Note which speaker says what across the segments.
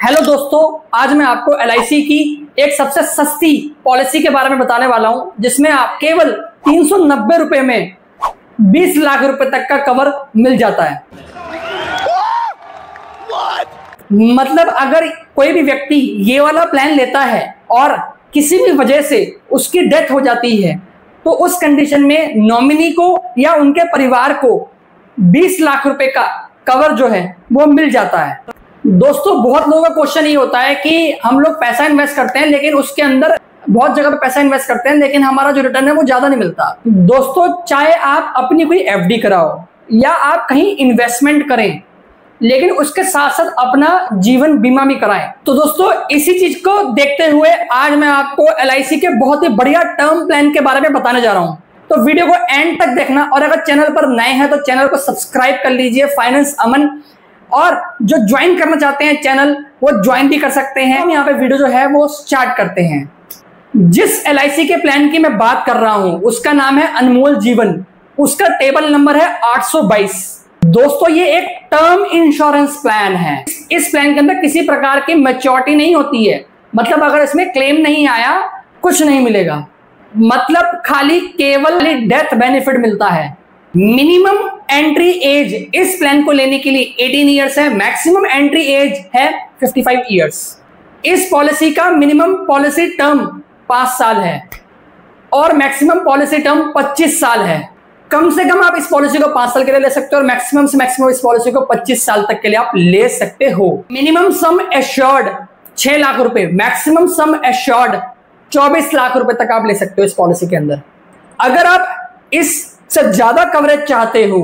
Speaker 1: Hello दोस्तों, आज मैं आपको एलआईसी की एक सबसे सस्ती पॉलिसी के बारे में बताने वाला हूं, जिसमें आप केवल 390 रुपए में 20 लाख रुपए तक का कवर मिल जाता है। मतलब अगर कोई भी व्यक्ति ये वाला प्लान लेता है और किसी भी वजह से उसकी डेथ हो जाती है तो उस कंडीशन में नॉमिनी को या उनके परिवार को 20 लाख रुपए का कवर जो है वो मिल जाता है। दोस्तों, बहुत लोगों का क्वेश्चन ये होता है कि हम लोग पैसा इन्वेस्ट करते हैं लेकिन उसके अंदर बहुत जगह पे पैसा इन्वेस्ट करते हैं लेकिन हमारा जो रिटर्न है वो ज्यादा नहीं मिलता। दोस्तों, चाहे आप अपनी कोई एफडी कराओ या आप कहीं इन्वेस्टमेंट करें, लेकिन उसके साथ साथ अपना जीवन बीमा भी कराएं। तो दोस्तों, इसी चीज को देखते हुए आज मैं आपको एलआईसी के बहुत ही बढ़िया टर्म प्लान के बारे में बताने जा रहा हूं। तो वीडियो को एंड तक देखना, और अगर चैनल पर नए हैं तो चैनल को सब्सक्राइब कर लीजिए। फाइनेंस अमन, और जो ज्वाइन करना चाहते हैं चैनल वो ज्वाइन भी कर सकते हैं। हम यहाँ पे वीडियो जो है वो स्टार्ट करते हैं। जिस एलआईसी के प्लान की मैं बात कर रहा हूं उसका नाम है अनमोल जीवन। उसका टेबल नंबर है 822। दोस्तों, ये एक टर्म इंश्योरेंस प्लान है। इस प्लान के अंदर किसी प्रकार की मैच्योरिटी नहीं होती है। मतलब अगर इसमें क्लेम नहीं आया कुछ नहीं मिलेगा, मतलब खाली केवल डेथ बेनिफिट मिलता है। मिनिमम एंट्री एज इस प्लान को लेने के लिए 18 ईयर्स है। मैक्सिमम एंट्री एज है 55 ईयर्स। इस पॉलिसी का मिनिमम पॉलिसी टर्म 5 साल है और मैक्सिमम पॉलिसी टर्म 25 साल है। कम से कम आप इस पॉलिसी को 5 साल के लिए ले सकते हो और मैक्सिमम से मैक्सिमम इस पॉलिसी को 25 साल तक के लिए आप ले सकते हो। मिनिमम सम एश्योर्ड 6 लाख रुपए, मैक्सिमम सम एश्योर्ड 24 लाख रुपए तक आप ले सकते हो इस पॉलिसी के अंदर। अगर आप इस से ज्यादा कवरेज चाहते हो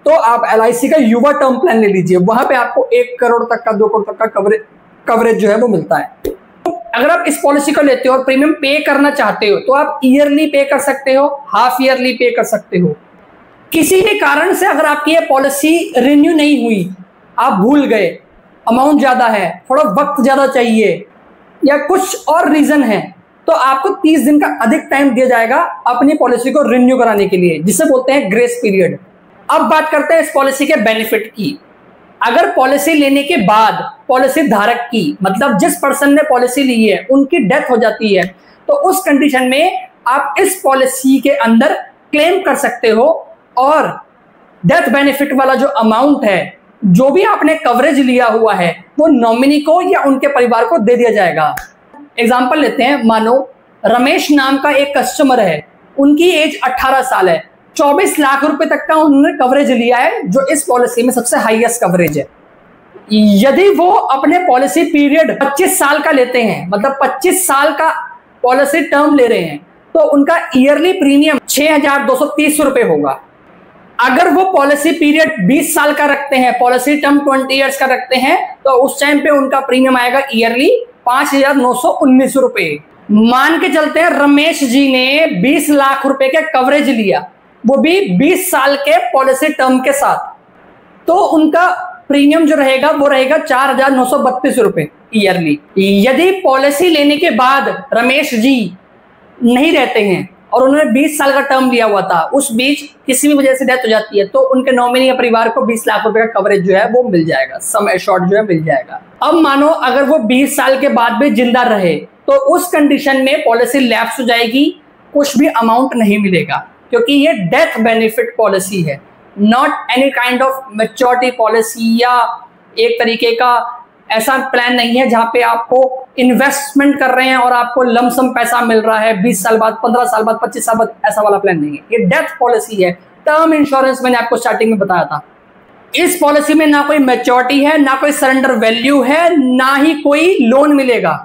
Speaker 1: तो आप एलआईसी का युवा टर्म प्लान ले लीजिए। वहां पे आपको 1 करोड़ तक का 2 करोड़ तक का कवरेज जो है वो मिलता है। अगर आप इस पॉलिसी को लेते हो और प्रीमियम पे करना चाहते हो तो आप ईयरली पे कर सकते हो, हाफ ईयरली पे कर सकते हो। किसी भी कारण से अगर आपकी ये पॉलिसी रिन्यू नहीं हुई, आप भूल गए, अमाउंट ज्यादा है, थोड़ा वक्त ज्यादा चाहिए या कुछ और रीजन है, तो आपको 30 दिन का अधिक टाइम दिया जाएगा अपनी पॉलिसी को रिन्यू कराने के लिए, जिसे बोलते हैं ग्रेस पीरियड। अब बात करते हैं इस पॉलिसी के बेनिफिट की। अगर पॉलिसी लेने के बाद पॉलिसी धारक की, मतलब जिस पर्सन ने पॉलिसी ली है, उनकी डेथ हो जाती है तो उस कंडीशन में आप इस पॉलिसी के अंदर क्लेम कर सकते हो और डेथ बेनिफिट वाला जो अमाउंट है, जो भी आपने कवरेज लिया हुआ है, वो नॉमिनी को या उनके परिवार को दे दिया जाएगा। एग्जाम्पल लेते हैं, मानो रमेश नाम का एक कस्टमर है, उनकी एज 18 साल है, 24 लाख रुपए तक का उन्होंने कवरेज लिया है, जो इस पॉलिसी में सबसे हाईएस्ट कवरेज है। यदि वो अपने पॉलिसी पीरियड 25 साल का लेते हैं, मतलब 25 साल का पॉलिसी टर्म ले रहे हैं, तो उनका ईयरली प्रीमियम 6,230 रुपए होगा। अगर वो पॉलिसी पीरियड 20 साल का रखते हैं, पॉलिसी टर्म 20 ईयर्स का रखते हैं, तो उस टाइम पे उनका प्रीमियम आएगा ईयरली 5,919 रुपए। मान के चलते हैं रमेश जी ने 20 लाख रुपए के कवरेज लिया, वो भी 20 साल के पॉलिसी टर्म के साथ, तो उनका प्रीमियम जो रहेगा वो रहेगा 4,932 रुपए ईयरली। यदि पॉलिसी लेने के बाद रमेश जी नहीं रहते हैं और उन्होंने 20 साल का टर्म लिया हुआ था, उस बीच किसी भी वजह से डेथ हो जाती है, तो उनके नॉमिनी या परिवार को 20 लाख रुपए का कवरेज जो है वो मिल जाएगा, सम एश्योर्ड जो है मिल जाएगा। अब मानो अगर वो 20 साल के बाद भी जिंदा रहे तो उस कंडीशन में पॉलिसी लैप्स हो जाएगी, कुछ भी अमाउंट नहीं मिलेगा, क्योंकि ये डेथ बेनिफिट पॉलिसी है, not any kind of maturity policy या एक तरीके का ऐसा प्लान नहीं है जहां पे आपको इन्वेस्टमेंट कर रहे हैं और आपको लमसम पैसा मिल रहा है 20 साल बाद, 15 साल बाद, 25 साल बाद। ऐसा वाला प्लान नहीं है, ये डेथ पॉलिसी है। टर्म इंश्योरेंस मैंने आपको स्टार्टिंग में बताया था। इस पॉलिसी में ना कोई मैच्योरिटी है, ना कोई सरेंडर वैल्यू है, ना ही कोई लोन मिलेगा।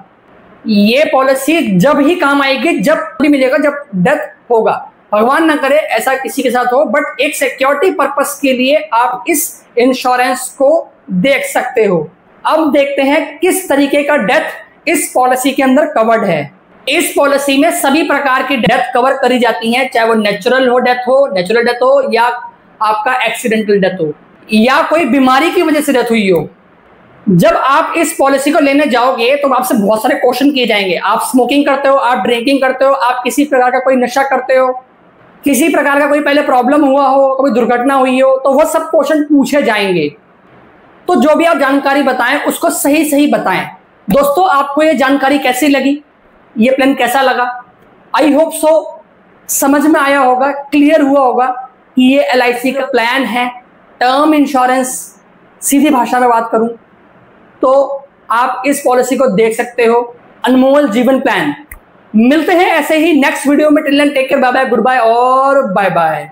Speaker 1: ये पॉलिसी जब ही काम आएगी, जब भी मिलेगा, जब डेथ होगा। भगवान ना करे ऐसा किसी के साथ हो, बट एक सिक्योरिटी पर्पस के लिए आप इस इंश्योरेंस को देख सकते हो। अब देखते हैं किस तरीके का डेथ इस पॉलिसी के अंदर कवर्ड है। इस पॉलिसी में सभी प्रकार की डेथ कवर करी जाती हैं, चाहे वो नेचुरल डेथ हो या आपका एक्सीडेंटल डेथ हो या कोई बीमारी की वजह से डेथ हुई हो। जब आप इस पॉलिसी को लेने जाओगे तो आपसे बहुत सारे क्वेश्चन किए जाएंगे। आप स्मोकिंग करते हो, आप ड्रिंकिंग करते हो, आप किसी प्रकार का कोई नशा करते हो, किसी प्रकार का कोई पहले प्रॉब्लम हुआ हो, कोई दुर्घटना हुई हो, तो वो सब क्वेश्चन पूछे जाएंगे। तो जो भी आप जानकारी बताएं उसको सही सही बताएं। दोस्तों आपको ये जानकारी कैसी लगी, ये प्लान कैसा लगा? आई होप सो समझ में आया होगा, क्लियर हुआ होगा कि ये LIC का प्लान है, टर्म इंश्योरेंस। सीधी भाषा में बात करूं तो आप इस पॉलिसी को देख सकते हो, अनमोल जीवन प्लान। मिलते हैं ऐसे ही नेक्स्ट वीडियो में। Till then take care, bye bye, goodbye और बाय बाय।